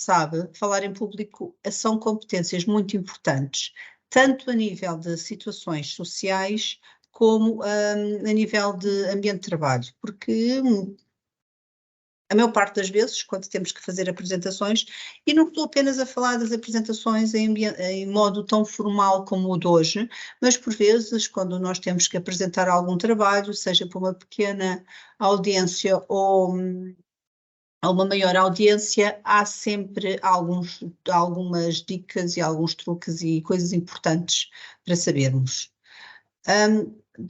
sabe, falar em público são competências muito importantes, tanto a nível de situações sociais como a nível de ambiente de trabalho, porque a maior parte das vezes, quando temos que fazer apresentações, e não estou apenas a falar das apresentações em modo tão formal como o de hoje, mas por vezes, quando nós temos que apresentar algum trabalho, seja para uma pequena audiência ou a uma maior audiência, há sempre algumas dicas e alguns truques e coisas importantes para sabermos.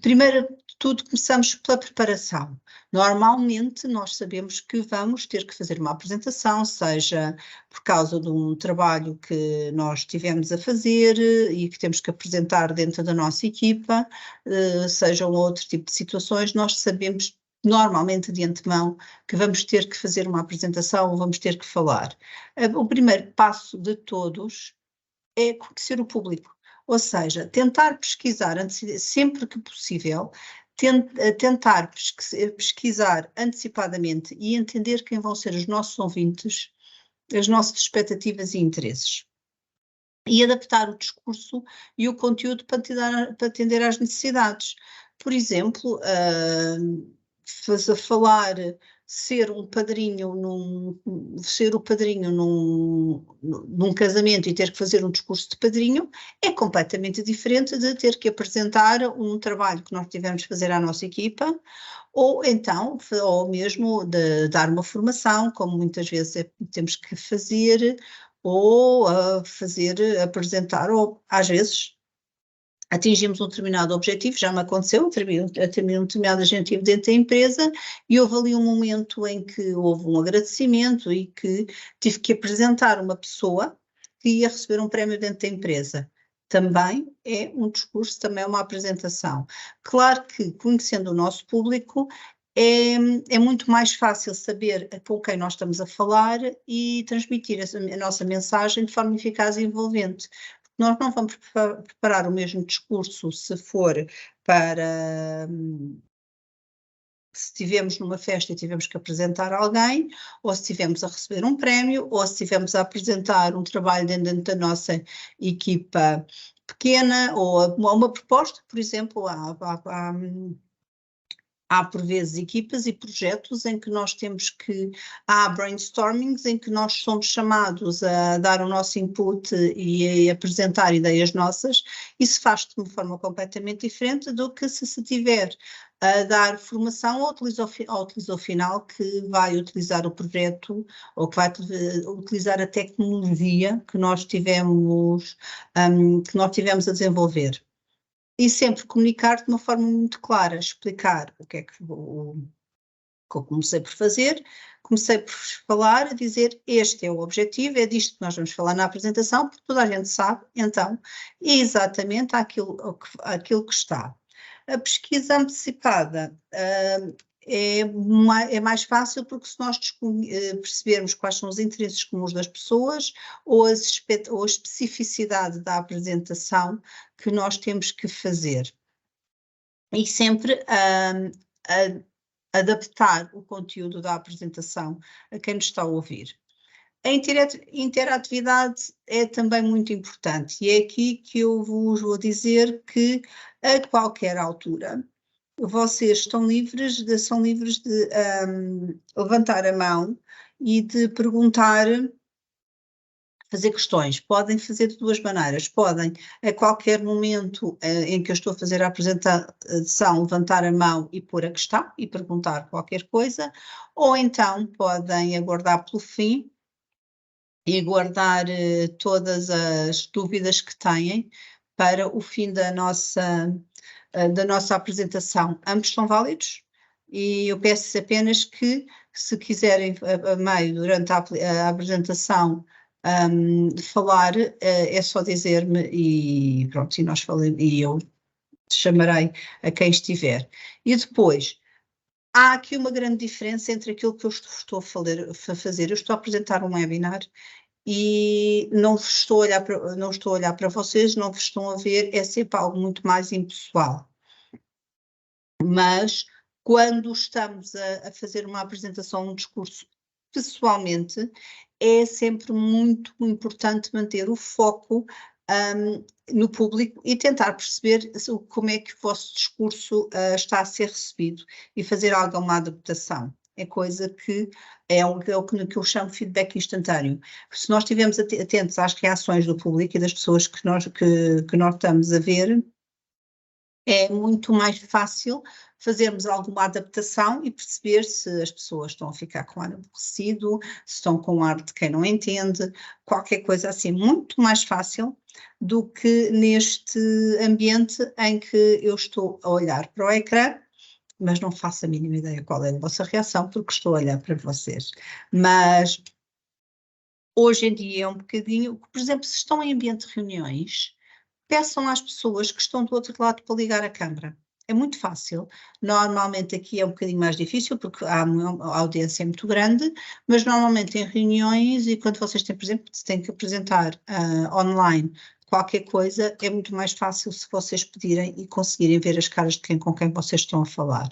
Primeiro de tudo, começamos pela preparação. Normalmente, nós sabemos que vamos ter que fazer uma apresentação, seja por causa de um trabalho que nós tivemos a fazer e que temos que apresentar dentro da nossa equipa, seja um outro tipo de situações, nós sabemos normalmente de antemão que vamos ter que fazer uma apresentação ou vamos ter que falar. O primeiro passo de todos é conhecer o público, ou seja, tentar pesquisar sempre que possível, tentar pesquisar antecipadamente e entender quem vão ser os nossos ouvintes, as nossas expectativas e interesses. E adaptar o discurso e o conteúdo para atender às necessidades. Por exemplo, ser o padrinho num casamento e ter que fazer um discurso de padrinho é completamente diferente de ter que apresentar um trabalho que nós tivemos de fazer à nossa equipa, ou mesmo de dar uma formação, como muitas vezes temos que fazer, ou apresentar, ou às vezes atingimos um determinado objetivo, já me aconteceu, atingimos um determinado objetivo dentro da empresa e houve ali um momento em que houve um agradecimento e que tive que apresentar uma pessoa que ia receber um prémio dentro da empresa. Também é um discurso, também é uma apresentação. Claro que, conhecendo o nosso público, é muito mais fácil saber com quem nós estamos a falar e transmitir a nossa mensagem de forma eficaz e envolvente. Nós não vamos preparar o mesmo discurso se for para... se estivermos numa festa e tivermos que apresentar alguém, ou se estivermos a receber um prémio, ou se estivermos a apresentar um trabalho dentro da nossa equipa pequena, ou uma proposta, por exemplo, há por vezes equipas e projetos em que nós há brainstormings em que nós somos chamados a dar o nosso input e a apresentar ideias nossas, e se faz de uma forma completamente diferente do que se tiver a dar formação ao utilizador final que vai utilizar o projeto ou que vai utilizar a tecnologia que nós tivemos a desenvolver. E sempre comunicar de uma forma muito clara, explicar o que é que eu comecei por fazer, comecei por falar, a dizer este é o objetivo, é disto que nós vamos falar na apresentação, porque toda a gente sabe, então, é exatamente aquilo que está. A pesquisa antecipada é mais fácil porque se nós percebermos quais são os interesses comuns das pessoas ou a especificidade da apresentação que nós temos que fazer. E sempre adaptar o conteúdo da apresentação a quem nos está a ouvir. A interatividade é também muito importante e é aqui que eu vos vou dizer que a qualquer altura vocês são livres de levantar a mão e de perguntar, fazer questões. Podem fazer de duas maneiras. Podem, a qualquer momento em que eu estou a fazer a apresentação, levantar a mão e pôr a questão e perguntar qualquer coisa, ou então podem aguardar pelo fim e guardar todas as dúvidas que têm para o fim da nossa apresentação. Ambos são válidos e eu peço apenas que, se quiserem a meio, durante a apresentação, falar, é só dizer-me e pronto, e eu chamarei a quem estiver. E depois, há aqui uma grande diferença entre aquilo que eu estou a fazer. Eu estou a apresentar um webinar e não estou a olhar para vocês, não vos estão a ver, é sempre algo muito mais impessoal. Mas quando estamos a fazer uma apresentação, um discurso pessoalmente, é sempre muito importante manter o foco no público e tentar perceber como é que o vosso discurso está a ser recebido e fazer alguma adaptação. É coisa que é o que eu chamo de feedback instantâneo. Se nós estivermos atentos às reações do público e das pessoas que nós estamos a ver, é muito mais fácil fazermos alguma adaptação e perceber se as pessoas estão a ficar com ar aborrecido, se estão com ar de quem não entende, qualquer coisa assim, muito mais fácil do que neste ambiente em que eu estou a olhar para o ecrã, mas não faço a mínima ideia qual é a vossa reação, porque estou a olhar para vocês. Mas hoje em dia é um bocadinho, por exemplo, se estão em ambiente de reuniões, peçam às pessoas que estão do outro lado para ligar a câmara. É muito fácil. Normalmente aqui é um bocadinho mais difícil porque a audiência é muito grande, mas normalmente em reuniões e quando vocês têm, por exemplo, têm que apresentar online qualquer coisa, é muito mais fácil se vocês pedirem e conseguirem ver as caras de com quem vocês estão a falar.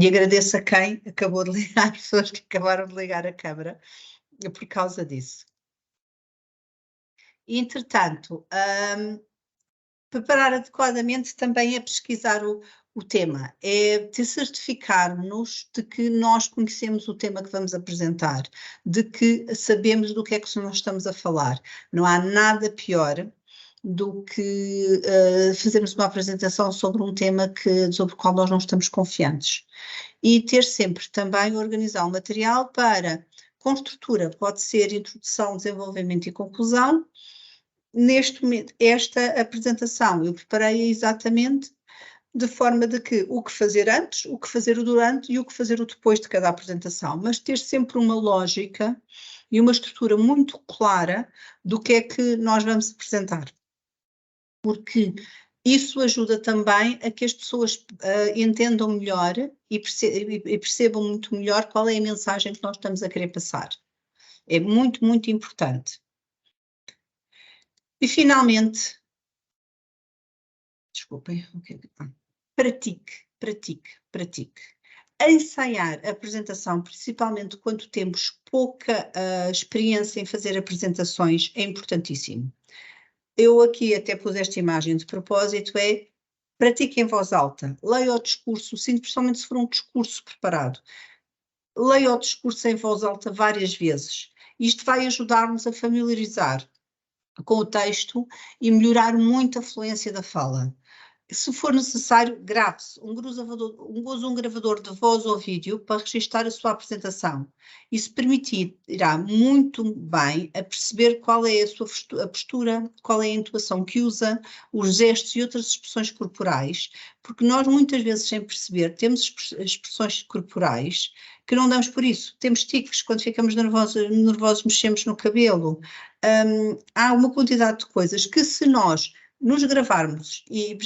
E agradeço a quem acabou de ligar, as pessoas que acabaram de ligar a câmara por causa disso. Entretanto, preparar adequadamente também é pesquisar o tema, é de certificar-nos de que nós conhecemos o tema que vamos apresentar, de que sabemos do que é que nós estamos a falar. Não há nada pior do que fazermos uma apresentação sobre um tema sobre o qual nós não estamos confiantes. E ter sempre também organizar um material para, com estrutura, pode ser introdução, desenvolvimento e conclusão. Neste momento, esta apresentação eu preparei exatamente de forma de que o que fazer antes, o que fazer o durante e o que fazer o depois de cada apresentação, mas ter sempre uma lógica e uma estrutura muito clara do que é que nós vamos apresentar. Porque isso ajuda também a que as pessoas entendam melhor e percebam muito melhor qual é a mensagem que nós estamos a querer passar. É muito, muito importante. E finalmente, desculpem, pratique. Ensaiar a apresentação, principalmente quando temos pouca experiência em fazer apresentações, é importantíssimo. Eu aqui até pus esta imagem de propósito, pratique em voz alta, leia o discurso, principalmente se for um discurso preparado, leia o discurso em voz alta várias vezes. Isto vai ajudar-nos a familiarizar com o texto e melhorar muito a fluência da fala. Se for necessário, grave-se, use um gravador de voz ou vídeo para registrar a sua apresentação. Isso permitirá muito bem a perceber qual é a postura, qual é a entoação que usa, os gestos e outras expressões corporais, porque nós muitas vezes, sem perceber, temos expressões corporais que não damos por isso. Temos tiques, quando ficamos nervosos mexemos no cabelo. Há uma quantidade de coisas que se nós nos gravarmos, e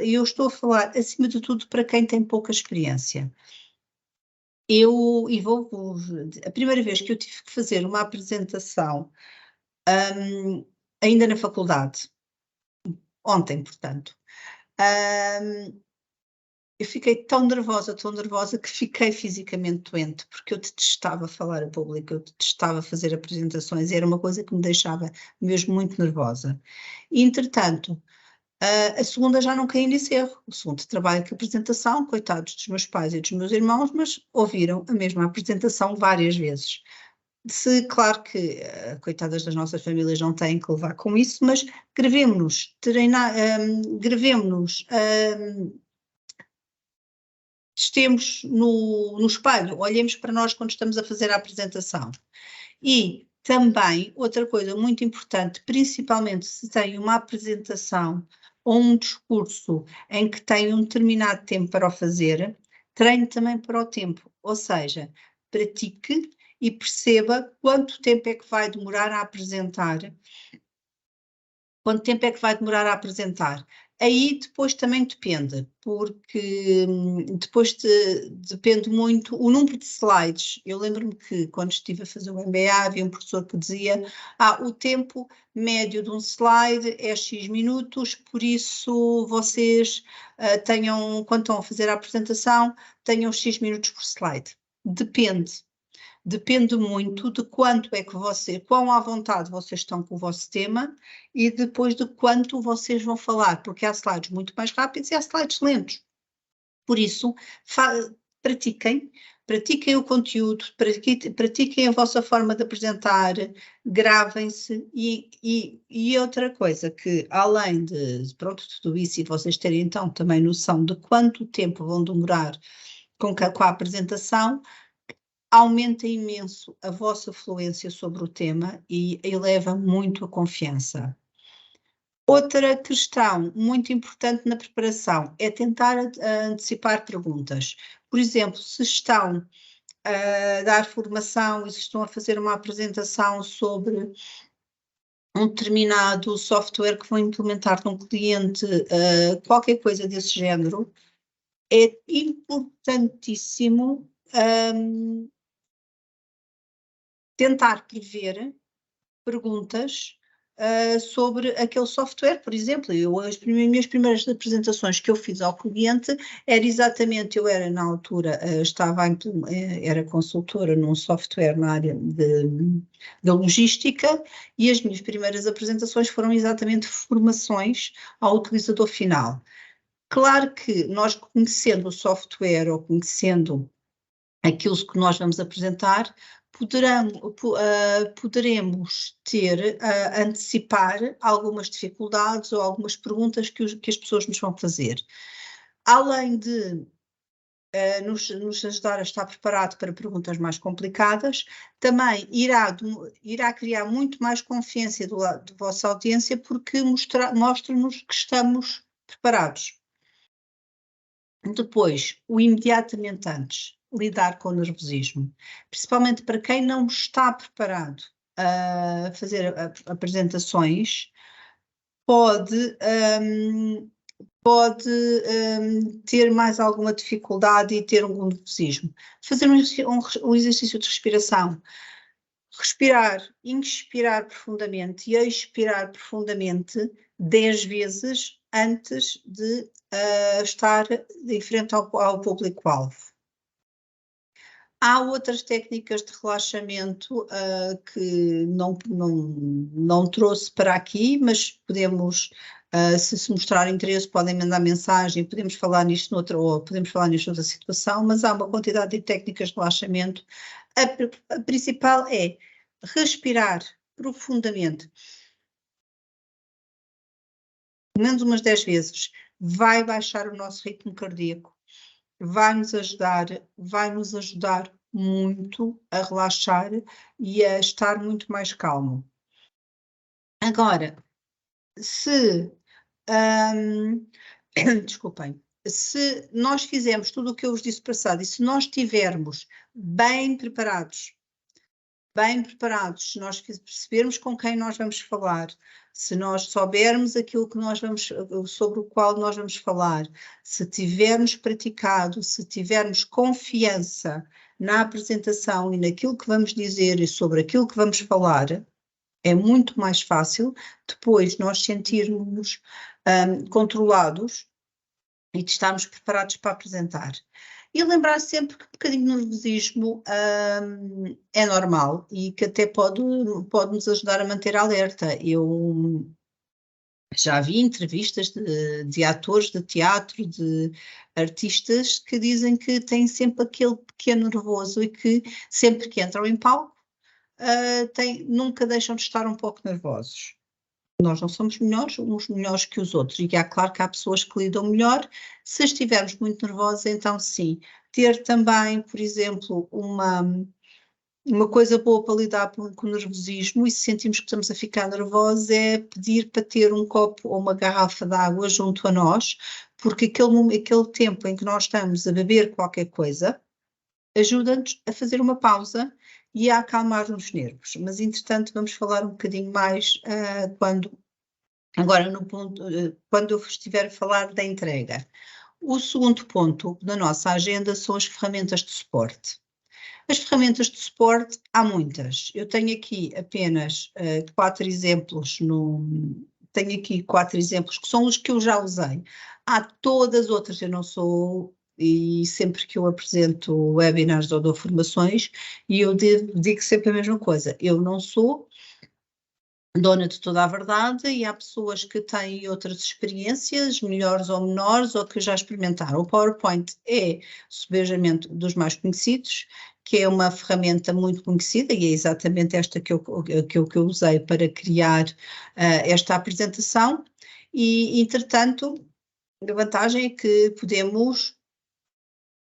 eu estou a falar acima de tudo para quem tem pouca experiência. A primeira vez que eu tive que fazer uma apresentação, ainda na faculdade, ontem, portanto, eu fiquei tão nervosa, que fiquei fisicamente doente, porque eu detestava falar a público, eu detestava fazer apresentações, era uma coisa que me deixava mesmo muito nervosa. E, entretanto, a segunda já não caí nesse erro. O segundo trabalho que apresentação, coitados dos meus pais e dos meus irmãos, mas ouviram a mesma apresentação várias vezes. Claro que coitadas das nossas famílias não têm que levar com isso, mas gravemos-nos, estemos no espelho, olhemos para nós quando estamos a fazer a apresentação. E também, outra coisa muito importante, principalmente se tem uma apresentação ou um discurso em que tem um determinado tempo para o fazer, treine também para o tempo, ou seja, pratique e perceba quanto tempo é que vai demorar a apresentar. Quanto tempo é que vai demorar a apresentar? Aí depois também depende, porque depois depende muito o número de slides. Eu lembro-me que quando estive a fazer o MBA havia um professor que dizia o tempo médio de um slide é X minutos, por isso vocês quando estão a fazer a apresentação, tenham X minutos por slide. Depende. Depende muito de quanto é que quão à vontade vocês estão com o vosso tema e depois de quanto vocês vão falar, porque há slides muito mais rápidos e há slides lentos. Por isso, pratiquem o conteúdo, pratiquem a vossa forma de apresentar, gravem-se e outra coisa que, além de, pronto, tudo isso e vocês terem então também noção de quanto tempo vão demorar com a apresentação, aumenta imenso a vossa fluência sobre o tema e eleva muito a confiança. Outra questão muito importante na preparação é tentar antecipar perguntas. Por exemplo, se estão a dar formação e se estão a fazer uma apresentação sobre um determinado software que vão implementar num cliente, qualquer coisa desse género, é importantíssimo tentar prever perguntas sobre aquele software, por exemplo. As minhas primeiras apresentações que eu fiz ao cliente era exatamente, eu era na altura, era consultora num software na área da logística e as minhas primeiras apresentações foram exatamente formações ao utilizador final. Claro que nós conhecendo o software ou conhecendo aquilo que nós vamos apresentar, poderemos antecipar algumas dificuldades ou algumas perguntas que as pessoas nos vão fazer. Além de nos ajudar a estar preparado para perguntas mais complicadas, também irá criar muito mais confiança da vossa audiência porque mostra-nos que estamos preparados. Depois, o imediatamente antes, lidar com o nervosismo, principalmente para quem não está preparado a fazer apresentações, pode ter mais alguma dificuldade e ter algum nervosismo. Fazer um exercício de respiração. Respirar, inspirar profundamente e expirar profundamente 10 vezes antes de estar em frente ao público-alvo. Há outras técnicas de relaxamento que não trouxe para aqui, mas podemos, se mostrar interesse, podem mandar mensagem, podemos falar nisto noutra situação, mas há uma quantidade de técnicas de relaxamento. A principal é respirar profundamente, pelo menos umas 10 vezes, vai baixar o nosso ritmo cardíaco, vai nos ajudar muito a relaxar e a estar muito mais calmo. Agora, desculpem, se nós fizermos tudo o que eu vos disse passado e se nós estivermos bem preparados, se nós percebermos com quem nós vamos falar, se nós soubermos aquilo sobre o qual nós vamos falar, se tivermos praticado, se tivermos confiança na apresentação e naquilo que vamos dizer e sobre aquilo que vamos falar, é muito mais fácil depois nós sentirmos controlados e de estarmos preparados para apresentar. E lembrar sempre que um bocadinho de nervosismo é normal e que até pode nos ajudar a manter alerta. Eu já vi entrevistas de atores de teatro, de artistas que dizem que têm sempre aquele pequeno nervoso e que sempre que entram em palco nunca deixam de estar um pouco nervosos. Nós não somos uns melhores que os outros, e claro que há pessoas que lidam melhor. Se estivermos muito nervosos, então sim. Ter também, por exemplo, uma coisa boa para lidar com o nervosismo, e se sentimos que estamos a ficar nervosos, é pedir para ter um copo ou uma garrafa de água junto a nós, porque aquele tempo em que nós estamos a beber qualquer coisa, ajuda-nos a fazer uma pausa e a acalmar os nervos. Mas, entretanto, vamos falar um bocadinho mais quando eu estiver a falar da entrega. O segundo ponto da nossa agenda são as ferramentas de suporte. As ferramentas de suporte, há muitas. Eu tenho aqui apenas 4 exemplos. Tenho aqui 4 exemplos que são os que eu já usei. Há todas outras, eu não sou e sempre que eu apresento webinars ou dou formações, e eu digo sempre a mesma coisa, eu não sou dona de toda a verdade e há pessoas que têm outras experiências, melhores ou menores, ou que já experimentaram. O PowerPoint é subejamente dos mais conhecidos, que é uma ferramenta muito conhecida e é exatamente esta que eu usei para criar esta apresentação e, entretanto, a vantagem é que podemos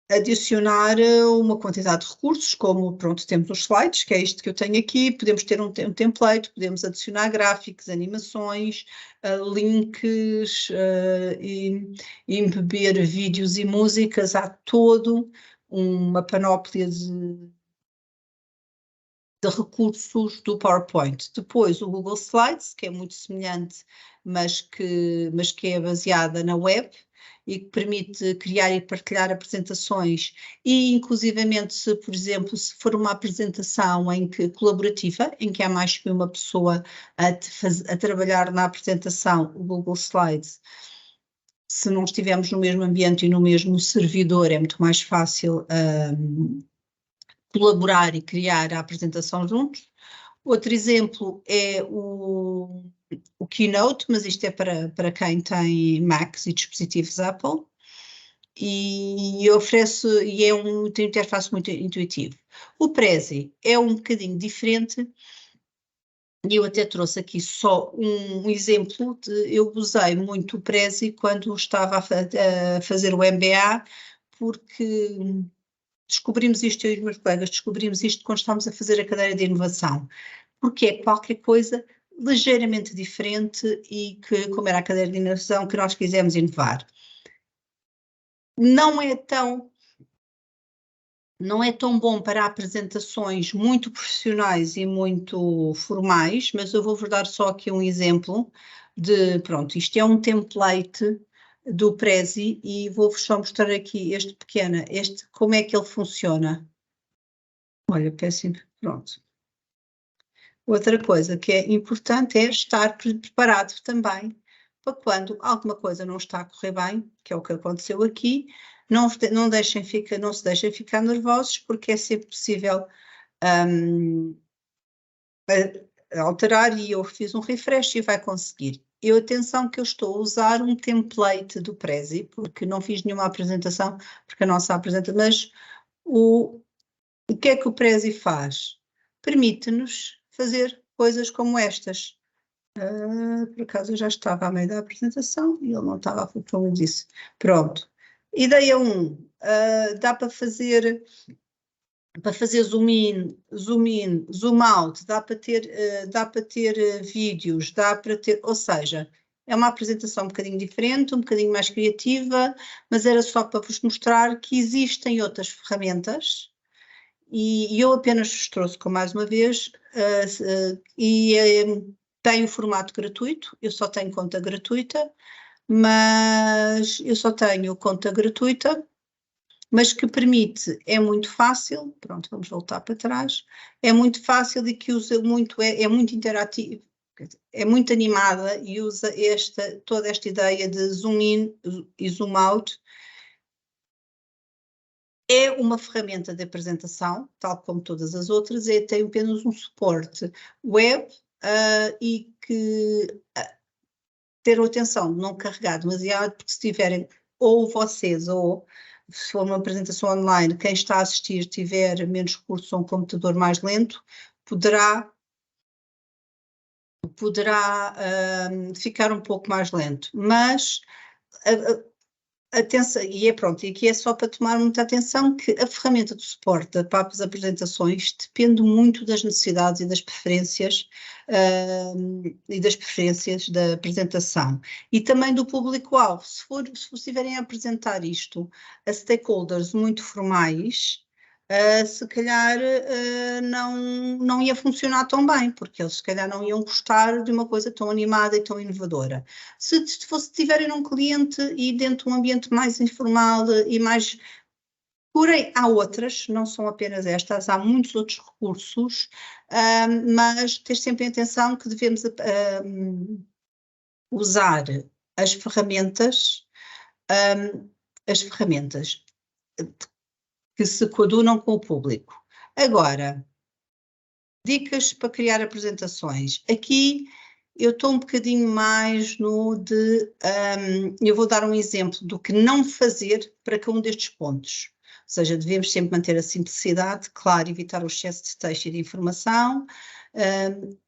adicionar uma quantidade de recursos, como, pronto, temos os slides, que é isto que eu tenho aqui, podemos ter um template, podemos adicionar gráficos, animações, links, e embeber vídeos e músicas, há todo uma panóplia de recursos do PowerPoint. Depois o Google Slides, que é muito semelhante, mas que é baseada na web e que permite criar e partilhar apresentações e inclusivamente se, por exemplo, se for uma apresentação colaborativa, em que há mais que uma pessoa a trabalhar na apresentação, o Google Slides, se não estivermos no mesmo ambiente e no mesmo servidor, é muito mais fácil colaborar e criar a apresentação juntos. Outro exemplo é o Keynote, mas isto é para quem tem Macs e dispositivos Apple, e é tem interface muito intuitivo. O Prezi é um bocadinho diferente, e eu até trouxe aqui só um exemplo, eu usei muito o Prezi quando estava a fazer o MBA, porque descobrimos isto, eu e os meus colegas descobrimos isto quando estávamos a fazer a cadeira de inovação, porque é qualquer coisa ligeiramente diferente e que, como era a cadeira de inovação, que nós quisemos inovar. Não é tão bom para apresentações muito profissionais e muito formais, mas eu vou-vos dar só aqui um exemplo de, pronto, isto é um template do Prezi e vou-vos só mostrar aqui como é que ele funciona. Olha, péssimo, pronto. Outra coisa que é importante é estar preparado também para quando alguma coisa não está a correr bem, que é o que aconteceu aqui, não se deixem ficar nervosos, porque é sempre possível alterar, e eu fiz um refresh e vai conseguir. Atenção que eu estou a usar um template do Prezi, porque não fiz nenhuma apresentação, porque a nossa apresentação, mas o que é que o Prezi faz? Permite-nos fazer coisas como estas. Por acaso eu já estava à meio da apresentação e ele não estava a falar como eu disse. Pronto. Ideia 1. Dá para fazer zoom in, zoom out, dá para ter vídeos, ou seja, é uma apresentação um bocadinho diferente, um bocadinho mais criativa, mas era só para vos mostrar que existem outras ferramentas. E eu apenas vos trouxe, com mais uma vez, tem o formato gratuito, eu só tenho conta gratuita, mas que permite, é muito fácil, pronto, vamos voltar para trás, é muito fácil e que usa muito, é muito interativo, é muito animada e usa toda esta ideia de zoom in e zoom out. É uma ferramenta de apresentação, tal como todas as outras, tem apenas um suporte web e que ter atenção de não carregar demasiado, porque se tiverem, ou vocês, ou se for uma apresentação online, quem está a assistir tiver menos recursos ou um computador mais lento, poderá ficar um pouco mais lento, mas atenção, e aqui é só para tomar muita atenção que a ferramenta de suporte para as apresentações depende muito das necessidades e das preferências da apresentação e também do público-alvo. Se estiverem a apresentar isto a stakeholders muito formais, se calhar não ia funcionar tão bem, porque eles se calhar não iam gostar de uma coisa tão animada e tão inovadora. Se tiverem um cliente e dentro de um ambiente mais informal e mais... Porém, há outras, não são apenas estas, há muitos outros recursos, mas ter sempre atenção que devemos usar as ferramentas que se coadunam com o público. Agora, dicas para criar apresentações. Aqui eu estou um bocadinho mais no de... eu vou dar um exemplo do que não fazer para cada um destes pontos. Ou seja, devemos sempre manter a simplicidade, claro, evitar o excesso de texto e de informação,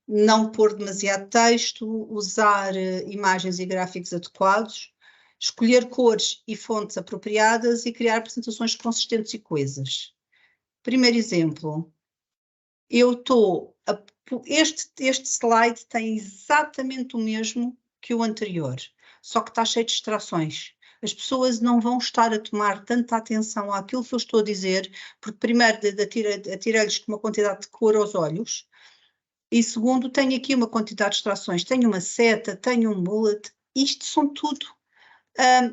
não pôr demasiado texto, usar imagens e gráficos adequados, escolher cores e fontes apropriadas e criar apresentações consistentes e coesas. Primeiro exemplo, este slide tem exatamente o mesmo que o anterior, só que está cheio de distrações. As pessoas não vão estar a tomar tanta atenção àquilo que eu estou a dizer, porque primeiro atirei-lhes com uma quantidade de cor aos olhos, e segundo, tenho aqui uma quantidade de distrações, tenho uma seta, tenho um bullet, isto são tudo,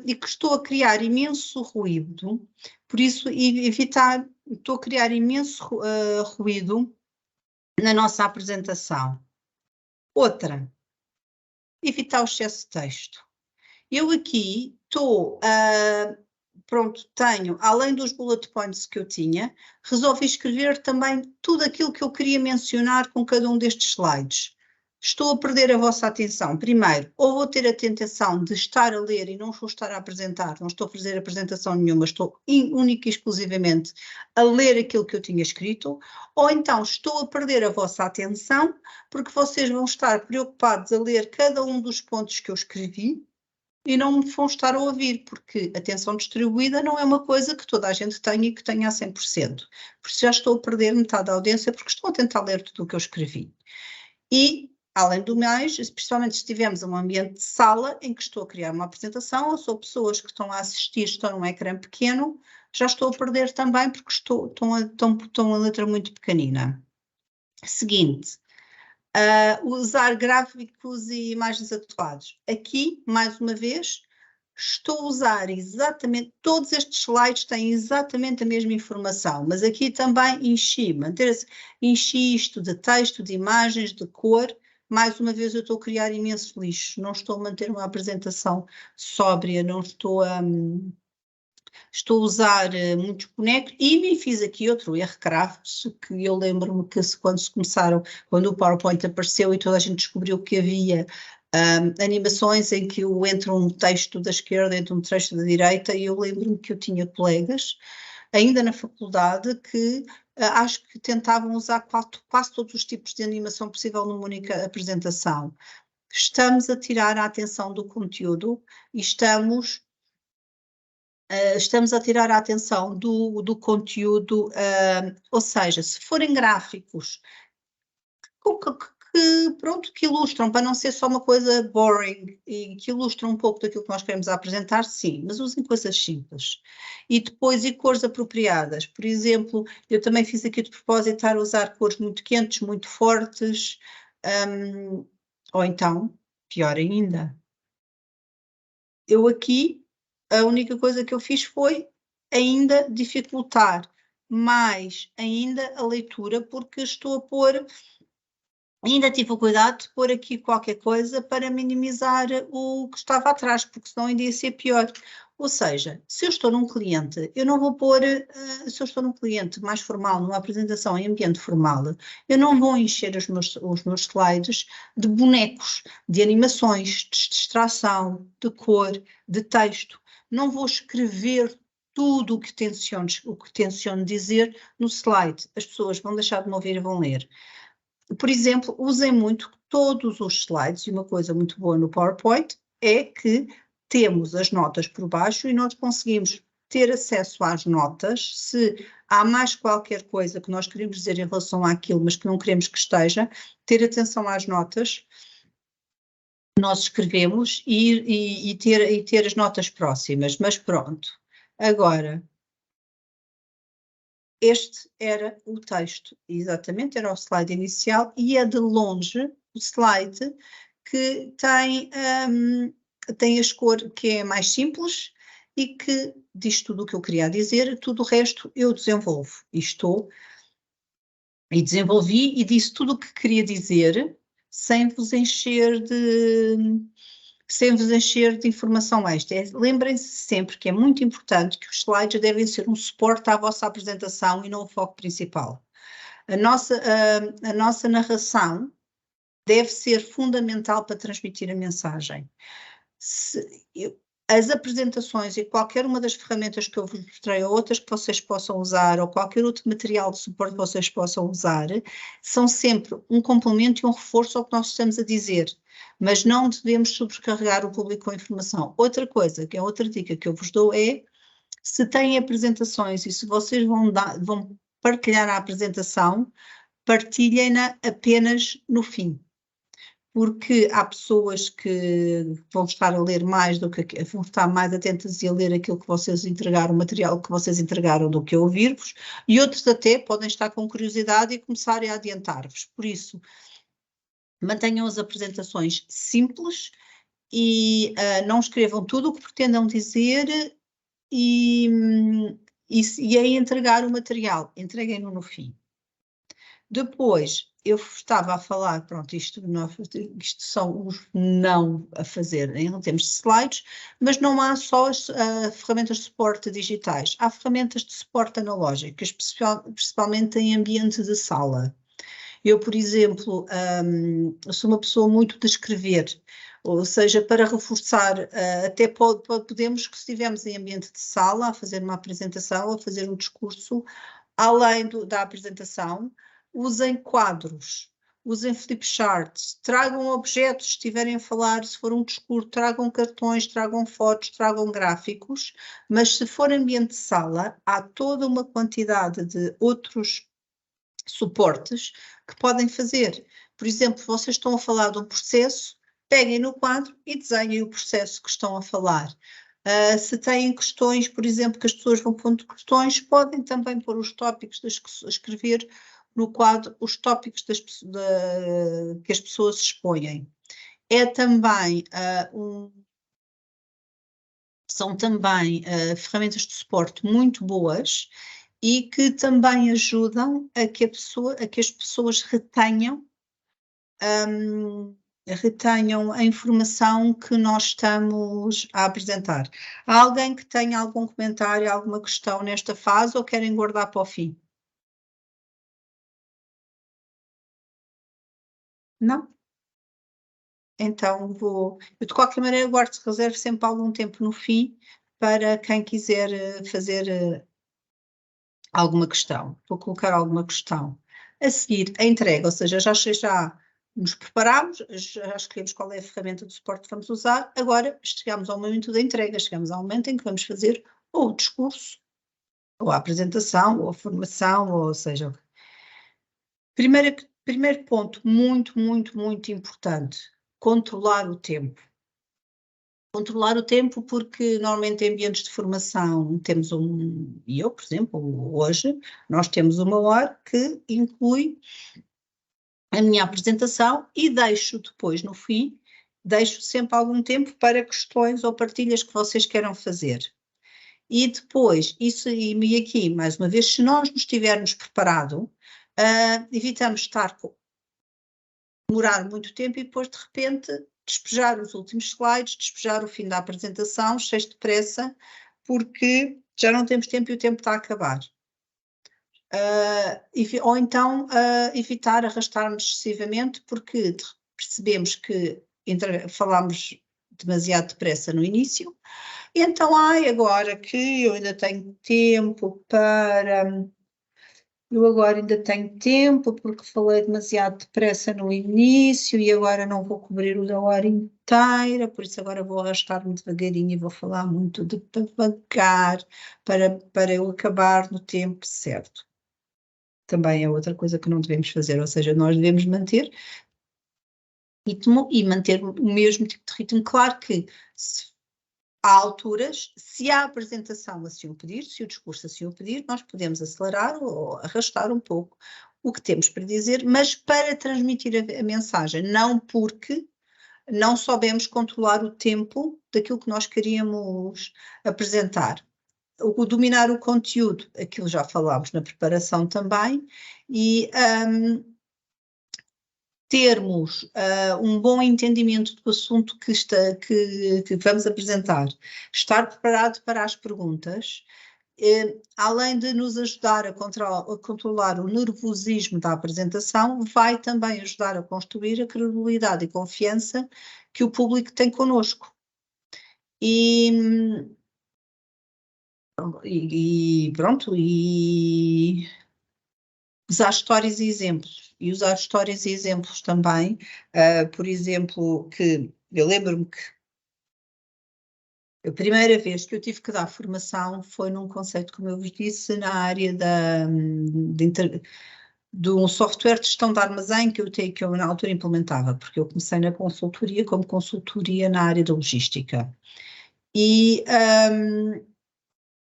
e que estou a criar imenso ruído, por isso estou a criar imenso ruído na nossa apresentação. Outra, evitar o excesso de texto. Eu aqui estou, pronto, tenho, além dos bullet points que eu tinha, resolvi escrever também tudo aquilo que eu queria mencionar com cada um destes slides. Estou a perder a vossa atenção. Primeiro, ou vou ter a tentação de estar a ler e não vou estar a apresentar, não estou a fazer apresentação nenhuma, estou única e exclusivamente a ler aquilo que eu tinha escrito, ou então estou a perder a vossa atenção porque vocês vão estar preocupados a ler cada um dos pontos que eu escrevi e não me vão estar a ouvir, porque atenção distribuída não é uma coisa que toda a gente tenha e que tenha a 100%. Por isso já estou a perder metade da audiência porque estou a tentar ler tudo o que eu escrevi. E, além do mais, especialmente se estivermos em um ambiente de sala em que estou a criar uma apresentação, ou sou pessoas que estão a assistir, estão num ecrã pequeno, já estou a perder também porque estão a letra muito pequenina. Seguinte, usar gráficos e imagens adequados. Aqui, mais uma vez, estou a usar exatamente, todos estes slides têm exatamente a mesma informação, mas aqui também enchi isto de texto, de imagens, de cor. Mais uma vez eu estou a criar imenso lixo, não estou a manter uma apresentação sóbria, não estou a... Estou a usar muitos bonecos e me fiz aqui outro erro crasso, que eu lembro-me que quando o PowerPoint apareceu e toda a gente descobriu que havia animações em que entra um texto da esquerda, entra um texto da direita, e eu lembro-me que eu tinha colegas, ainda na faculdade, que acho que tentavam usar quase todos os tipos de animação possível numa única apresentação. Estamos a tirar a atenção do conteúdo e estamos a tirar a atenção do conteúdo, ou seja, se forem gráficos que ilustram, para não ser só uma coisa boring, e que ilustram um pouco daquilo que nós queremos apresentar, sim, mas usem coisas simples. E depois, cores apropriadas. Por exemplo, eu também fiz aqui de propósito estar a usar cores muito quentes, muito fortes, ou então, pior ainda, eu aqui, a única coisa que eu fiz foi ainda dificultar mais ainda a leitura, porque estou a pôr, ainda tive o cuidado de pôr aqui qualquer coisa para minimizar o que estava atrás, porque senão ainda ia ser pior. Ou seja, se eu estou num cliente, eu não vou pôr, se eu estou num cliente mais formal, numa apresentação em ambiente formal, eu não vou encher os meus slides de bonecos, de animações, de distração, de cor, de texto. Não vou escrever tudo o que tenciono dizer no slide. As pessoas vão deixar de me ouvir e vão ler. Por exemplo, usem muito todos os slides, e uma coisa muito boa no PowerPoint é que temos as notas por baixo e nós conseguimos ter acesso às notas. Se há mais qualquer coisa que nós queremos dizer em relação àquilo, mas que não queremos que esteja, ter atenção às notas, nós escrevemos e ter as notas próximas, mas pronto. Agora, este era o texto, exatamente, era o slide inicial, e é de longe o slide que tem a cor que é mais simples e que diz tudo o que eu queria dizer, tudo o resto eu desenvolvo. Desenvolvi e disse tudo o que queria dizer, sem vos encher sem vos encher de informação extra. Lembrem-se sempre que é muito importante que os slides devem ser um suporte à vossa apresentação e não o foco principal. A nossa narração deve ser fundamental para transmitir a mensagem. As apresentações e qualquer uma das ferramentas que eu vos mostrei, ou outras que vocês possam usar, ou qualquer outro material de suporte que vocês possam usar, são sempre um complemento e um reforço ao que nós estamos a dizer, mas não devemos sobrecarregar o público com informação. Outra coisa, que é outra dica que eu vos dou é, se têm apresentações e se vocês vão partilhar a apresentação, partilhem-na apenas no fim. Porque há pessoas que vão estar a ler mais do que vão estar mais atentas e a ler aquilo que vocês entregaram, o material que vocês entregaram do que a ouvir-vos, e outros até podem estar com curiosidade e começarem a adiantar-vos. Por isso, mantenham as apresentações simples e não escrevam tudo o que pretendam dizer e aí entregar o material, entreguem-no no fim. Depois, eu estava a falar, pronto, isto são os não a fazer em termos de slides, mas não há só as ferramentas de suporte digitais, há ferramentas de suporte analógico, principalmente em ambiente de sala. Eu, por exemplo, sou uma pessoa muito de escrever, ou seja, para reforçar, até podemos, que se estivermos em ambiente de sala, a fazer uma apresentação, a fazer um discurso, além da apresentação, usem quadros, usem flip charts, tragam objetos, se estiverem a falar, se for um discurso, tragam cartões, tragam fotos, tragam gráficos, mas se for ambiente de sala, há toda uma quantidade de outros suportes que podem fazer. Por exemplo, vocês estão a falar de um processo, peguem no quadro e desenhem o processo que estão a falar. Se têm questões, por exemplo, que as pessoas vão pondo questões, podem também pôr os tópicos, escrever no quadro os tópicos que as pessoas expõem. É também são também ferramentas de suporte muito boas e que também ajudam a que as pessoas retenham a informação que nós estamos a apresentar. Há alguém que tenha algum comentário, alguma questão nesta fase ou querem guardar para o fim? Não? Então eu de qualquer maneira guardo, reservo sempre algum tempo no fim para quem quiser fazer alguma questão, vou colocar alguma questão. A seguir, a entrega, ou seja, já nos preparamos, já escolhemos qual é a ferramenta de suporte que vamos usar, agora chegamos ao momento da entrega, chegamos ao momento em que vamos fazer ou o discurso, ou a apresentação, ou a formação, ou seja... Primeiro ponto, muito, muito, muito importante, controlar o tempo. Controlar o tempo porque normalmente em ambientes de formação temos e eu, por exemplo, hoje, nós temos uma hora que inclui a minha apresentação e deixo depois, no fim, deixo sempre algum tempo para questões ou partilhas que vocês queiram fazer. E depois, e aqui, mais uma vez, se nós nos tivermos preparado, evitamos demorar muito tempo e depois, de repente, despejar os últimos slides, despejar o fim da apresentação, cheios de pressa, porque já não temos tempo e o tempo está a acabar. Ou então evitar arrastar-nos excessivamente, porque percebemos que falámos demasiado depressa no início, e então, agora que eu ainda tenho tempo para... Eu agora ainda tenho tempo porque falei demasiado depressa no início e agora não vou cobrir o da hora inteira, por isso agora vou arrastar-me devagarinho e vou falar muito devagar para eu acabar no tempo certo. Também é outra coisa que não devemos fazer, ou seja, nós devemos manter ritmo e manter o mesmo tipo de ritmo. Claro que há alturas, se a apresentação assim o pedir, se o discurso assim o pedir, nós podemos acelerar ou arrastar um pouco o que temos para dizer, mas para transmitir a mensagem, não porque não soubemos controlar o tempo daquilo que nós queríamos apresentar. O dominar o conteúdo, aquilo já falámos na preparação também, e termos um bom entendimento do assunto que vamos apresentar, estar preparado para as perguntas, além de nos ajudar a controlar o nervosismo da apresentação, vai também ajudar a construir a credibilidade e confiança que o público tem connosco. E pronto, e usar histórias e exemplos. E usar histórias e exemplos também, por exemplo, que eu lembro-me que a primeira vez que eu tive que dar formação foi num conceito, como eu vos disse, na área de um software de gestão de armazém que eu na altura implementava, porque eu comecei na consultoria como consultoria na área da logística. E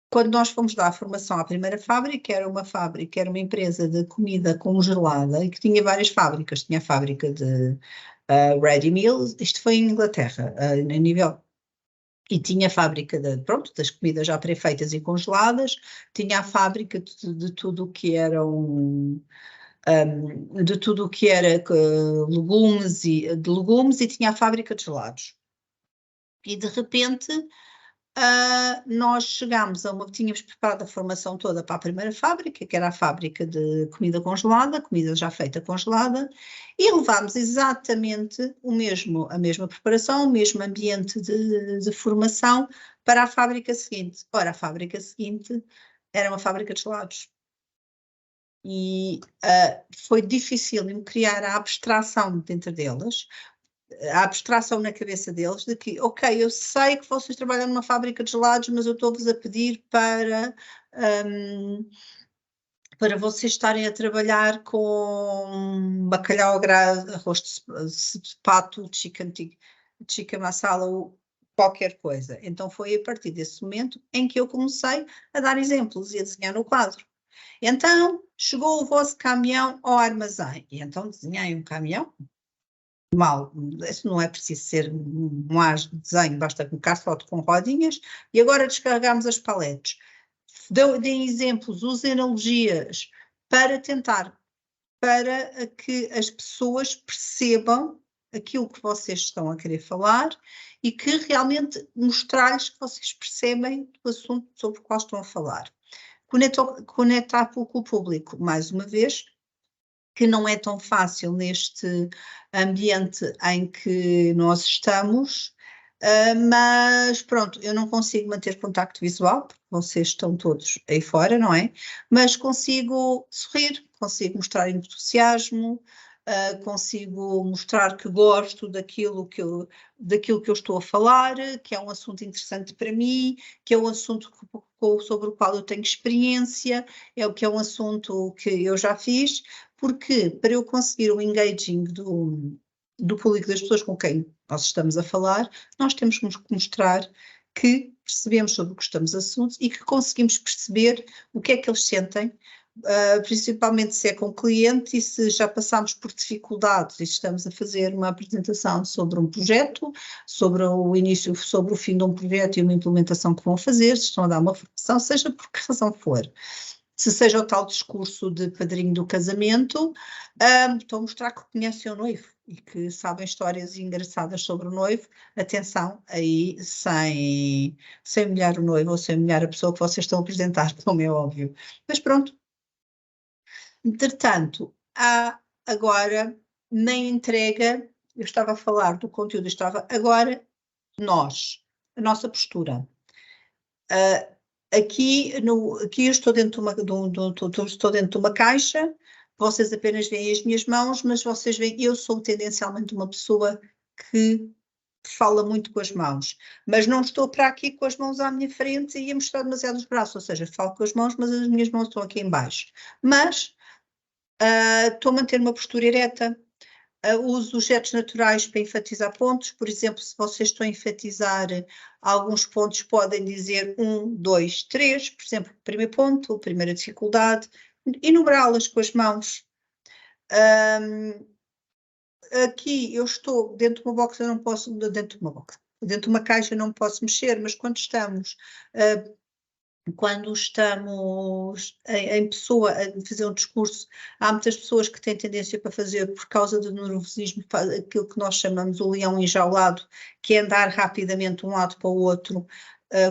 quando nós fomos dar a formação à primeira fábrica, era uma empresa de comida congelada e que tinha várias fábricas. Tinha a fábrica de ready meals, isto foi em Inglaterra, a nível. E tinha a fábrica das comidas já pré-feitas e congeladas, tinha a fábrica de tudo o que eram legumes e tinha a fábrica de gelados. E de repente nós chegámos tínhamos preparado a formação toda para a primeira fábrica, que era a fábrica de comida congelada, comida já feita congelada, e levámos exatamente a mesma preparação, o mesmo ambiente de formação para a fábrica seguinte. Ora, a fábrica seguinte era uma fábrica de gelados. E foi difícil criar a abstração dentro deles, a abstração na cabeça deles de que, ok, eu sei que vocês trabalham numa fábrica de gelados, mas eu estou-vos a pedir para vocês estarem a trabalhar com bacalhau, arroz de pato, chicken masala, ou qualquer coisa. Então foi a partir desse momento em que eu comecei a dar exemplos e a desenhar no quadro. Então chegou o vosso caminhão ao armazém, e então desenhei um caminhão. Mal, isso não é preciso ser um desenho, basta colocar foto com rodinhas, e agora descarregamos as paletes. Deem exemplos, usem analogias para que as pessoas percebam aquilo que vocês estão a querer falar e que realmente mostrar-lhes que vocês percebem do assunto sobre o qual estão a falar. Conectar com o público, mais uma vez, que não é tão fácil neste ambiente em que nós estamos, mas pronto, eu não consigo manter contacto visual, porque vocês estão todos aí fora, não é? Mas consigo sorrir, consigo mostrar entusiasmo, consigo mostrar que gosto daquilo que eu estou a falar, que é um assunto interessante para mim, que é um assunto sobre o qual eu tenho experiência, que é um assunto que eu já fiz, porque para eu conseguir o engaging do público, das pessoas com quem nós estamos a falar, nós temos que mostrar que percebemos sobre o que estamos a assunto e que conseguimos perceber o que é que eles sentem, principalmente se é com o cliente e se já passamos por dificuldades e estamos a fazer uma apresentação sobre um projeto, sobre o início, sobre o fim de um projeto e uma implementação que vão fazer, se estão a dar uma formação, seja por que razão for. Se seja o tal discurso de padrinho do casamento, estão a mostrar que conhecem o noivo e que sabem histórias engraçadas sobre o noivo. Atenção, aí sem humilhar o noivo ou sem humilhar a pessoa que vocês estão a apresentar, como é óbvio. Mas pronto. Entretanto, há agora, na entrega, eu estava a falar do conteúdo, agora a nossa postura. Aqui eu estou dentro de uma caixa, vocês apenas veem as minhas mãos, mas vocês veem, eu sou tendencialmente uma pessoa que fala muito com as mãos, mas não estou para aqui com as mãos à minha frente e a mostrar demasiado os braços, ou seja, falo com as mãos, mas as minhas mãos estão aqui em baixo. Mas estou a manter uma postura ereta, uso os gestos naturais para enfatizar pontos, por exemplo, se vocês estão a enfatizar alguns pontos, podem dizer 1, 2, 3, por exemplo, primeiro ponto, primeira dificuldade, enumerá-las com as mãos. Aqui eu estou dentro de uma box, eu não posso, dentro de uma caixa não posso mexer, mas quando estamos quando estamos em pessoa a fazer um discurso, há muitas pessoas que têm tendência para fazer, por causa do nervosismo, aquilo que nós chamamos o leão enjaulado, que é andar rapidamente de um lado para o outro,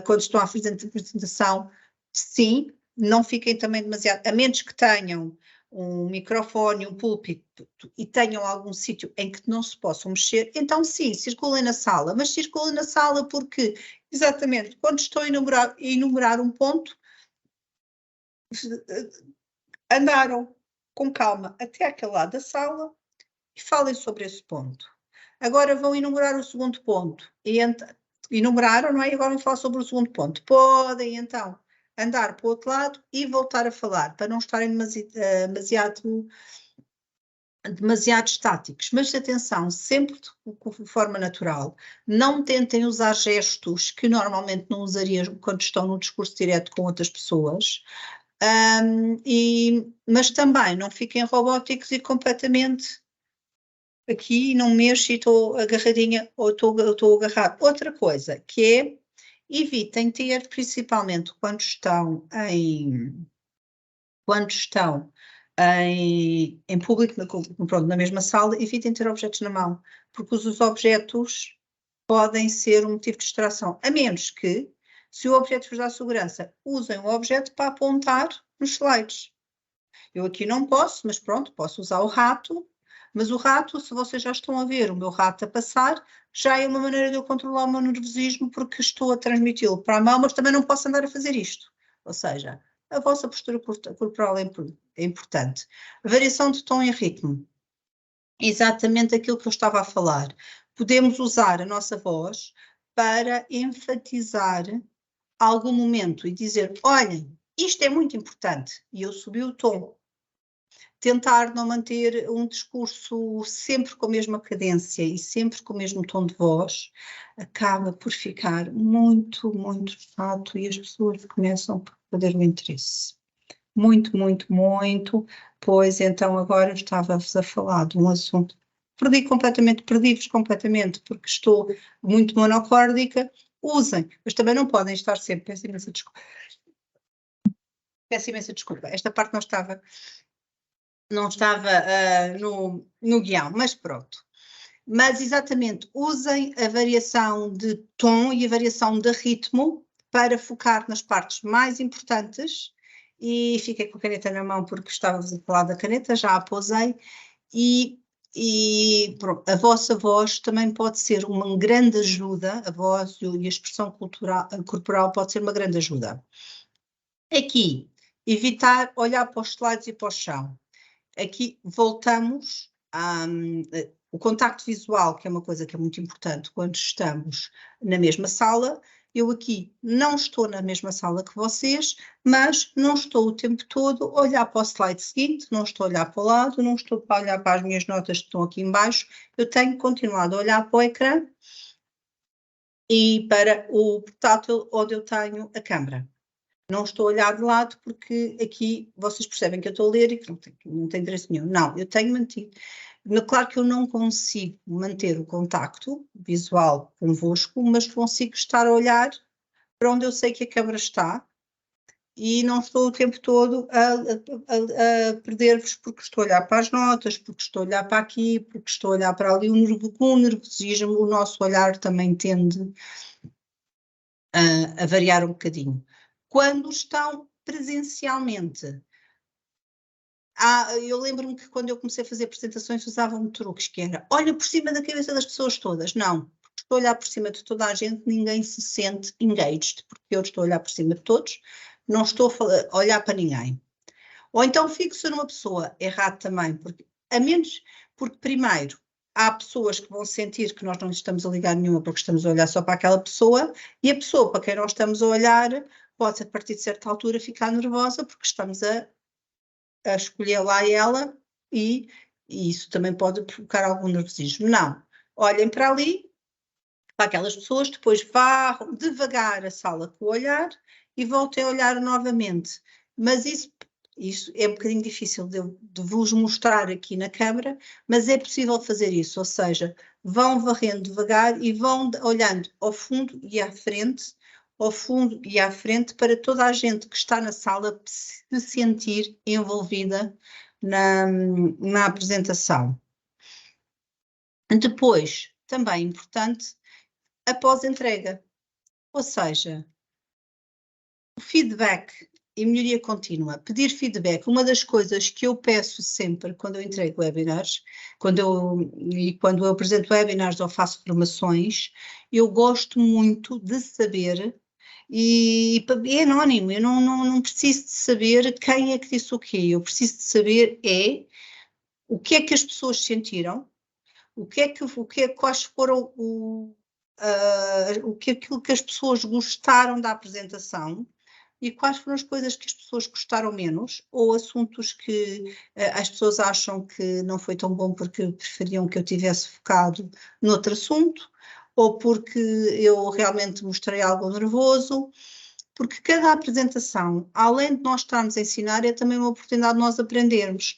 quando estão a fazer a apresentação. Sim, não fiquem também demasiado, a menos que tenham um microfone, um púlpito e tenham algum sítio em que não se possam mexer, então sim, circulem na sala, mas circulem na sala porque, exatamente, quando estou a enumerar um ponto, andaram com calma até aquele lado da sala e falem sobre esse ponto. Agora vão enumerar o segundo ponto. Enumeraram, não é? E agora vão falar sobre o segundo ponto. Podem, então, andar para o outro lado e voltar a falar, para não estarem demasiado estáticos, mas atenção, sempre de forma natural. Não tentem usar gestos que normalmente não usariam quando estão num discurso direto com outras pessoas, mas também não fiquem robóticos e completamente aqui não mexo e estou agarradinha ou estou agarrado. Outra coisa que é, evitem ter, principalmente quando estão em público, pronto, na mesma sala, evitem ter objetos na mão, porque os objetos podem ser um motivo de distração, a menos que, se o objeto vos dá segurança, usem o objeto para apontar nos slides. Eu aqui não posso, mas pronto, posso usar o rato, mas o rato, se vocês já estão a ver o meu rato a passar, já é uma maneira de eu controlar o meu nervosismo, porque estou a transmiti-lo para a mão, mas também não posso andar a fazer isto. Ou seja, a vossa postura corporal é importante. Variação de tom e ritmo. Exatamente aquilo que eu estava a falar. Podemos usar a nossa voz para enfatizar algum momento e dizer, olhem, isto é muito importante, e eu subi o tom. Tentar não manter um discurso sempre com a mesma cadência e sempre com o mesmo tom de voz, acaba por ficar muito, muito chato e as pessoas começam a perder o interesse. Muito, muito, muito, pois então agora estava-vos a falar de um assunto, perdi-vos completamente, porque estou muito monocórdica, usem, mas também não podem estar sempre, peço imensa desculpa, esta parte não estava no guião, mas pronto. Mas exatamente, usem a variação de tom e a variação de ritmo para focar nas partes mais importantes, e fiquei com a caneta na mão porque estávamos a falar da caneta, já a pousei, e pronto, a vossa voz também pode ser uma grande ajuda, a voz e a expressão corporal pode ser uma grande ajuda. Aqui, evitar olhar para os slides e para o chão. Aqui voltamos o contacto visual, que é uma coisa que é muito importante quando estamos na mesma sala. Eu aqui não estou na mesma sala que vocês, mas não estou o tempo todo a olhar para o slide seguinte, não estou a olhar para o lado, não estou a olhar para as minhas notas que estão aqui embaixo, eu tenho continuado a olhar para o ecrã e para o portátil onde eu tenho a câmera. Não estou a olhar de lado porque aqui vocês percebem que eu estou a ler e que não tem interesse nenhum. Não, eu tenho mantido. Claro que eu não consigo manter o contacto visual convosco, mas consigo estar a olhar para onde eu sei que a câmara está e não estou o tempo todo a perder-vos porque estou a olhar para as notas, porque estou a olhar para aqui, porque estou a olhar para ali. Com o nervosismo, o nosso olhar também tende a variar um bocadinho. Quando estão presencialmente, eu lembro-me que quando eu comecei a fazer apresentações usavam truques, que era, olha por cima da cabeça das pessoas todas. Não, porque estou a olhar por cima de toda a gente, ninguém se sente engaged, porque eu estou a olhar por cima de todos, não estou a olhar para ninguém. Ou então fixo numa pessoa, errado também, porque primeiro, há pessoas que vão sentir que nós não estamos a ligar nenhuma porque estamos a olhar só para aquela pessoa, e a pessoa para quem nós estamos a olhar pode, a partir de certa altura, ficar nervosa porque estamos a escolher lá ela e isso também pode provocar algum nervosismo. Não, olhem para ali, para aquelas pessoas, depois varram devagar a sala com o olhar e voltem a olhar novamente. Mas isso é um bocadinho difícil de vos mostrar aqui na câmara, mas é possível fazer isso, ou seja, vão varrendo devagar e vão olhando ao fundo e à frente, ao fundo e à frente, para toda a gente que está na sala se sentir envolvida na apresentação. Depois, também importante, após entrega, ou seja, o feedback e melhoria contínua. Pedir feedback, uma das coisas que eu peço sempre quando eu entrego webinars, quando eu apresento webinars ou faço formações, eu gosto muito de saber, e é anónimo, eu não preciso de saber quem é que disse o quê, eu preciso de saber o que é que as pessoas sentiram, quais foram aquilo que as pessoas gostaram da apresentação, e quais foram as coisas que as pessoas gostaram menos, ou assuntos que as pessoas acham que não foi tão bom porque preferiam que eu tivesse focado noutro assunto, ou porque eu realmente mostrei algo nervoso, porque cada apresentação, além de nós estarmos a ensinar, é também uma oportunidade de nós aprendermos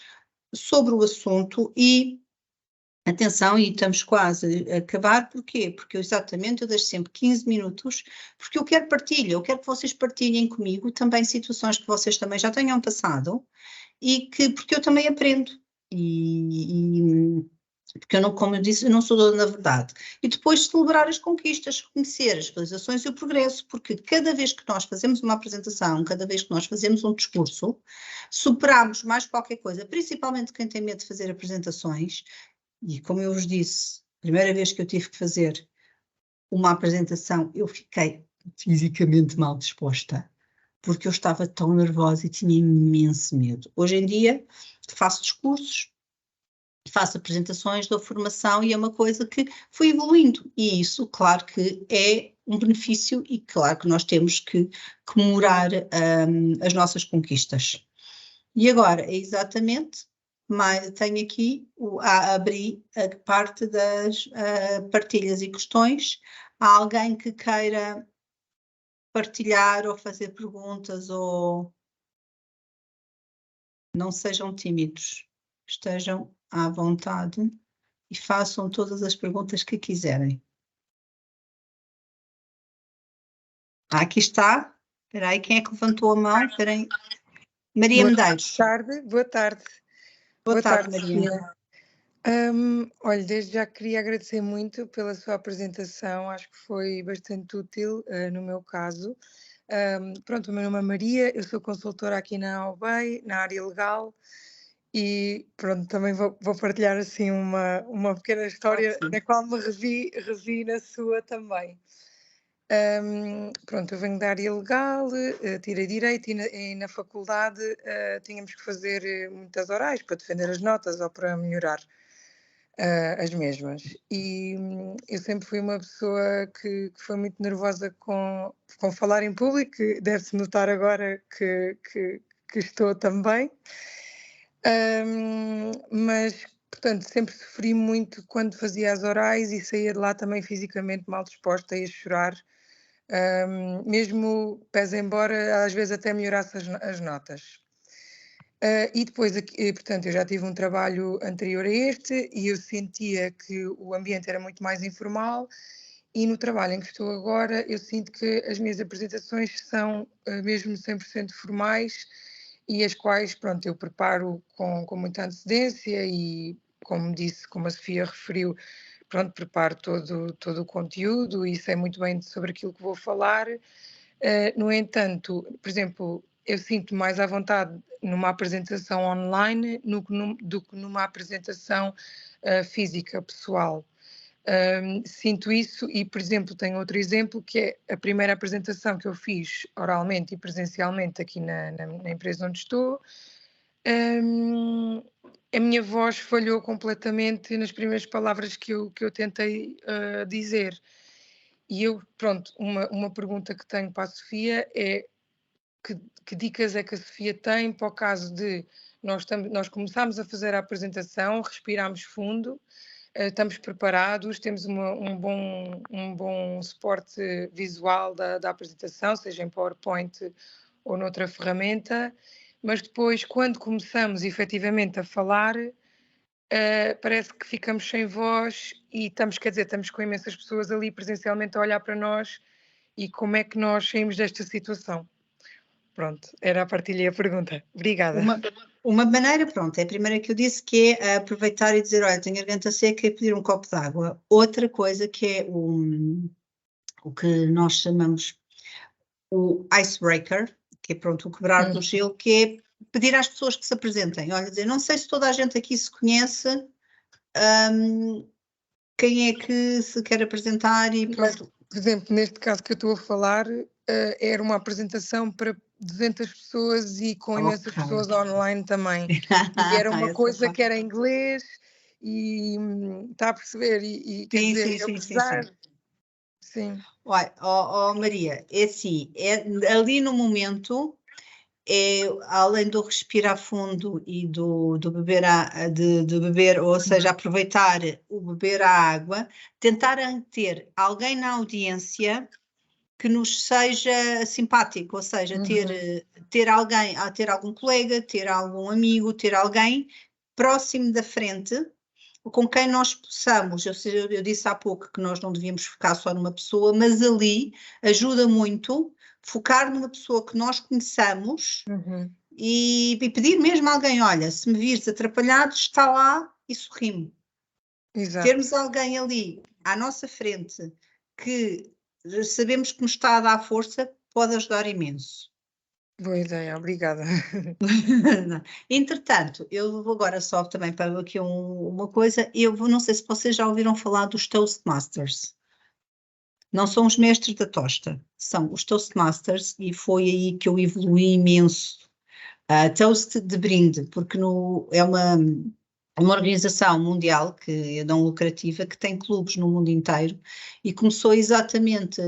sobre o assunto. E atenção, e estamos quase a acabar, porquê? Porque eu deixo sempre 15 minutos, porque eu quero partilha, eu quero que vocês partilhem comigo também situações que vocês também já tenham passado, porque eu também aprendo, porque eu não, como eu disse, eu não sou dona da verdade. E depois celebrar as conquistas, reconhecer as realizações e o progresso, porque cada vez que nós fazemos uma apresentação, cada vez que nós fazemos um discurso, superamos mais qualquer coisa, principalmente quem tem medo de fazer apresentações. E como eu vos disse, a primeira vez que eu tive que fazer uma apresentação, eu fiquei fisicamente mal disposta, porque eu estava tão nervosa e tinha imenso medo. Hoje em dia faço discursos, faço apresentações, dou formação, e é uma coisa que foi evoluindo. E isso, claro que é um benefício, e claro que nós temos que comemorar as nossas conquistas. E agora, é exatamente, tenho aqui, abri a parte das partilhas e questões. Há alguém que queira partilhar ou fazer perguntas, ou não sejam tímidos, estejam à vontade e façam todas as perguntas que quiserem. Aqui está. Espera aí, quem é que levantou a mão? Espera aí. Maria Medeiros. Boa tarde. Boa tarde, Maria. Olha, desde já queria agradecer muito pela sua apresentação, acho que foi bastante útil no meu caso. Pronto, o meu nome é Maria, eu sou consultora aqui na AOBEI, na área legal, e pronto, também vou partilhar assim uma pequena história na qual me revi na sua também. Pronto, eu venho da área legal, tirei Direito, e na faculdade tínhamos que fazer muitas orais para defender as notas ou para melhorar as mesmas. E eu sempre fui uma pessoa que foi muito nervosa com falar em público, deve-se notar agora que estou também. Mas, portanto, sempre sofri muito quando fazia as orais e saía de lá também fisicamente mal disposta e a chorar, mesmo pese embora às vezes até melhorasse as notas. E depois, portanto, eu já tive um trabalho anterior a este e eu sentia que o ambiente era muito mais informal, e no trabalho em que estou agora eu sinto que as minhas apresentações são mesmo 100% formais, e as quais, pronto, eu preparo com muita antecedência e, como disse, como a Sofia referiu, pronto, preparo todo o conteúdo e sei muito bem sobre aquilo que vou falar. No entanto, por exemplo, eu sinto mais à vontade numa apresentação online do que numa apresentação física, pessoal. Sinto isso e, por exemplo, tenho outro exemplo, que é a primeira apresentação que eu fiz oralmente e presencialmente aqui na empresa onde estou. A minha voz falhou completamente nas primeiras palavras que eu tentei dizer. E eu, pronto, uma pergunta que tenho para a Sofia é: que dicas é que a Sofia tem para o caso de nós começarmos a fazer a apresentação, respiramos fundo, estamos preparados, temos um bom suporte visual da apresentação, seja em PowerPoint ou noutra ferramenta, mas depois, quando começamos efetivamente a falar, parece que ficamos sem voz e estamos com imensas pessoas ali presencialmente a olhar para nós, e como é que nós saímos desta situação. Pronto, era a partilha e a pergunta. Obrigada. Uma maneira, pronto, é a primeira que eu disse, que é aproveitar e dizer, olha, tenho garganta seca e pedir um copo de água. Outra coisa que é o que nós chamamos o icebreaker, que é pronto, o quebrar do gelo, que é pedir às pessoas que se apresentem. Olha, dizer, não sei se toda a gente aqui se conhece, quem é que se quer apresentar e pronto. Mas, por exemplo, neste caso que eu estou a falar, era uma apresentação para 200 pessoas e com imensas pessoas online também. E era uma coisa que era em inglês e está a perceber? E quer dizer, apesar... Sim. Olha, Maria, é assim, ali no momento, além do respirar fundo e do beber, de beber, ou seja, aproveitar o beber a água, tentar ter alguém na audiência que nos seja simpático, ou seja, ter alguém, ter algum colega, ter algum amigo, ter alguém próximo da frente, com quem nós possamos, eu disse há pouco que nós não devíamos focar só numa pessoa, mas ali ajuda muito focar numa pessoa que nós conheçamos e pedir mesmo a alguém, olha, se me vires atrapalhado, está lá e sorri-me. Termos alguém ali à nossa frente que sabemos que nos está a dar força, pode ajudar imenso. Boa ideia, obrigada. Entretanto, eu vou agora só também para aqui uma coisa, não sei se vocês já ouviram falar dos Toastmasters. Não são os mestres da tosta, são os Toastmasters e foi aí que eu evolui imenso. Toast de brinde, porque é uma organização mundial que é não lucrativa, que tem clubes no mundo inteiro e começou exatamente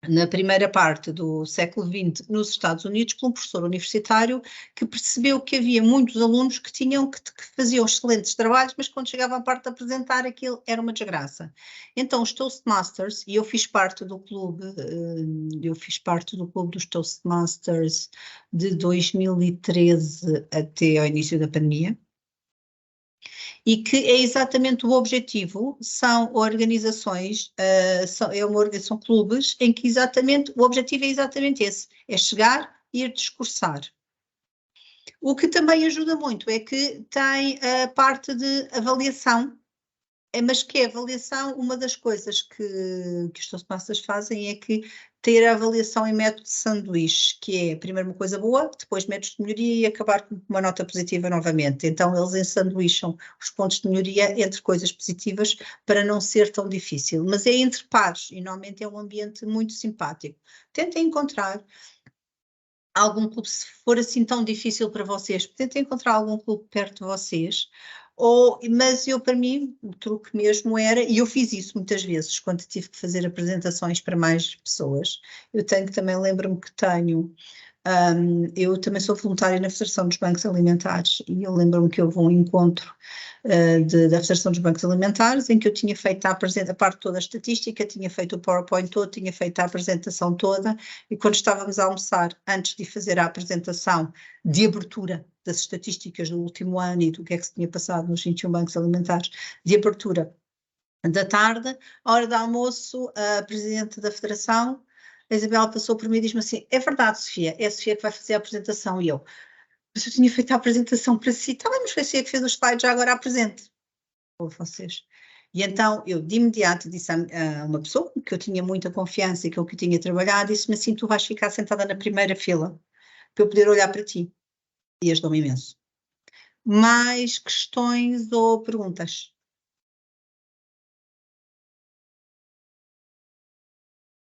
na primeira parte do século XX nos Estados Unidos por um professor universitário que percebeu que havia muitos alunos que faziam excelentes trabalhos, mas quando chegavam à parte de apresentar aquilo era uma desgraça. Então os Toastmasters, e eu fiz parte do clube dos Toastmasters de 2013 até ao início da pandemia, e que é exatamente o objetivo, são organizações, são clubes em que exatamente o objetivo é exatamente esse, é chegar e ir discursar. O que também ajuda muito é que tem a parte de avaliação, mas que é avaliação, uma das coisas que os Toastmasters fazem é que ter a avaliação em método de sanduíche, que é primeiro uma coisa boa, depois métodos de melhoria e acabar com uma nota positiva novamente. Então eles ensanduícham os pontos de melhoria entre coisas positivas para não ser tão difícil. Mas é entre pares e normalmente é um ambiente muito simpático. Tentem encontrar algum clube, se for assim tão difícil para vocês, tentem encontrar algum clube perto de vocês. Mas para mim, o truque mesmo era, e eu fiz isso muitas vezes, quando tive que fazer apresentações para mais pessoas, lembro-me que eu também sou voluntária na Federação dos Bancos Alimentares, e eu lembro-me que houve um encontro da Federação dos Bancos Alimentares, em que eu tinha feito a parte toda a estatística, tinha feito o PowerPoint todo, tinha feito a apresentação toda, e quando estávamos a almoçar, antes de fazer a apresentação de abertura das estatísticas do último ano e do que é que se tinha passado nos 21 bancos alimentares, de abertura da tarde, à hora do almoço, a Presidente da Federação, a Isabel, passou por mim e diz-me assim, é verdade, Sofia, é a Sofia que vai fazer a apresentação, e eu, mas eu tinha feito a apresentação para si, está bem, mas foi a Sofia que fez os slides, já agora apresente. Ou vocês. E então eu de imediato disse a uma pessoa que eu tinha muita confiança e que eu tinha trabalhado, disse-me assim, tu vais ficar sentada na primeira fila, para eu poder olhar para ti. E ajudou-me imenso. Mais questões ou perguntas?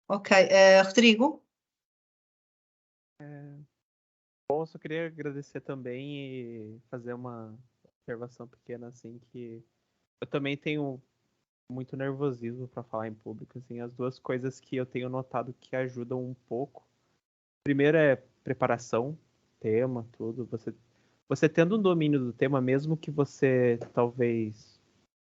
Ok, Rodrigo? Bom, eu só queria agradecer também e fazer uma observação pequena, assim, que eu também tenho muito nervosismo para falar em público, assim, as duas coisas que eu tenho notado que ajudam um pouco. Primeiro é preparação, tema, tudo, você tendo um domínio do tema, mesmo que você talvez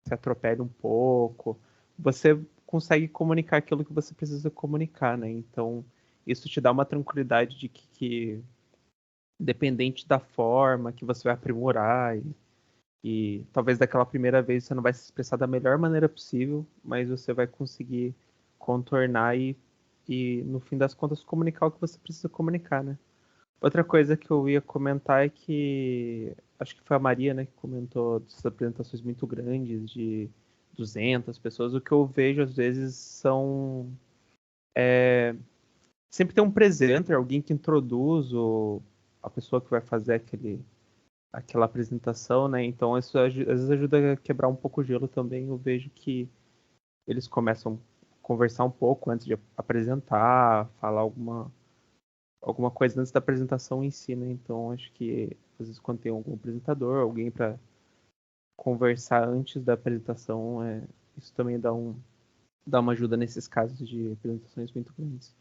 se atropele um pouco, você consegue comunicar aquilo que você precisa comunicar, né? Então, isso te dá uma tranquilidade de que dependente da forma que você vai aprimorar e talvez daquela primeira vez você não vai se expressar da melhor maneira possível, mas você vai conseguir contornar e, no fim das contas, comunicar o que você precisa comunicar, né? Outra coisa que eu ia comentar é que, acho que foi a Maria, né, que comentou dessas apresentações muito grandes, de 200 pessoas. O que eu vejo, às vezes, são... sempre tem um presenter, alguém que introduz a pessoa que vai fazer aquela apresentação, né? Então, isso às vezes ajuda a quebrar um pouco o gelo também. Eu vejo que eles começam a conversar um pouco antes de apresentar, falar alguma coisa antes da apresentação em si, né? Então, acho que às vezes quando tem algum apresentador, alguém para conversar antes da apresentação, isso também dá uma ajuda nesses casos de apresentações muito grandes.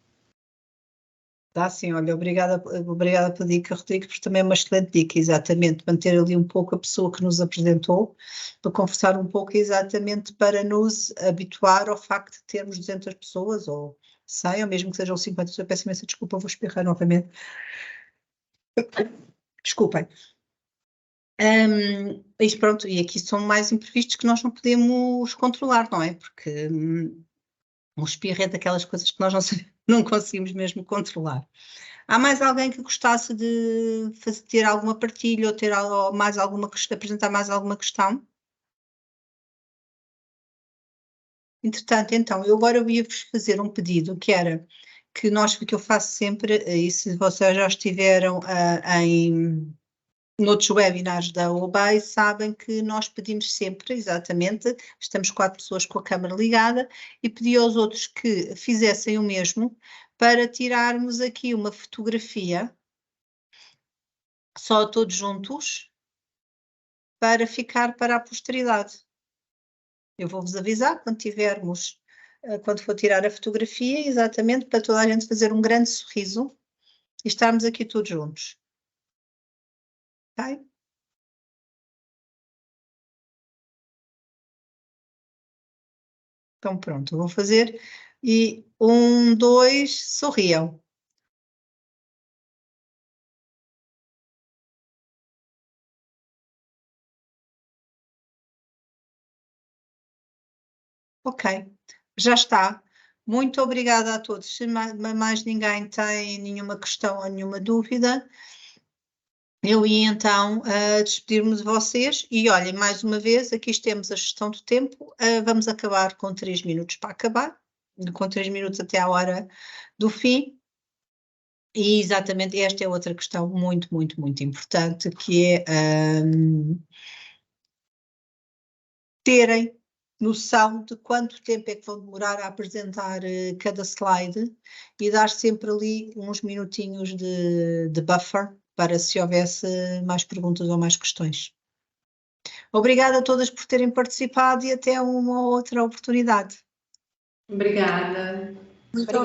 Tá, sim, olha, obrigada pela dica, Rodrigo, porque também é uma excelente dica, exatamente, manter ali um pouco a pessoa que nos apresentou, para conversar um pouco exatamente para nos habituar ao facto de termos 200 pessoas, ou 100, ou mesmo que sejam 50, eu peço imensa desculpa, vou espirrar novamente. Desculpem. Isto pronto, e aqui são mais imprevistos que nós não podemos controlar, não é? Porque o espirro é daquelas coisas que nós não conseguimos mesmo controlar. Há mais alguém que gostasse de ter alguma partilha ou ter mais alguma apresentar mais alguma questão? Entretanto, então, eu agora ia-vos fazer um pedido, que era que eu faço sempre, e se vocês já estiveram noutros webinars da OBEI, sabem que nós pedimos sempre, exatamente, estamos 4 pessoas com a câmara ligada, e pedi aos outros que fizessem o mesmo para tirarmos aqui uma fotografia, só todos juntos, para ficar para a posteridade. Eu vou-vos avisar quando for tirar a fotografia, exatamente, para toda a gente fazer um grande sorriso e estarmos aqui todos juntos. Ok? Então pronto, vou fazer e 1, 2, sorriam. Ok, já está. Muito obrigada a todos. Se mais ninguém tem nenhuma questão ou nenhuma dúvida, eu ia então despedir-me de vocês e olhem, mais uma vez, aqui temos a gestão do tempo, vamos acabar com 3 minutos para acabar, com 3 minutos até à hora do fim. E exatamente esta é outra questão muito, muito, muito importante, que é terem noção de quanto tempo é que vão demorar a apresentar cada slide e dar sempre ali uns minutinhos de buffer para se houvesse mais perguntas ou mais questões. Obrigada a todas por terem participado e até uma outra oportunidade. Obrigada. Muito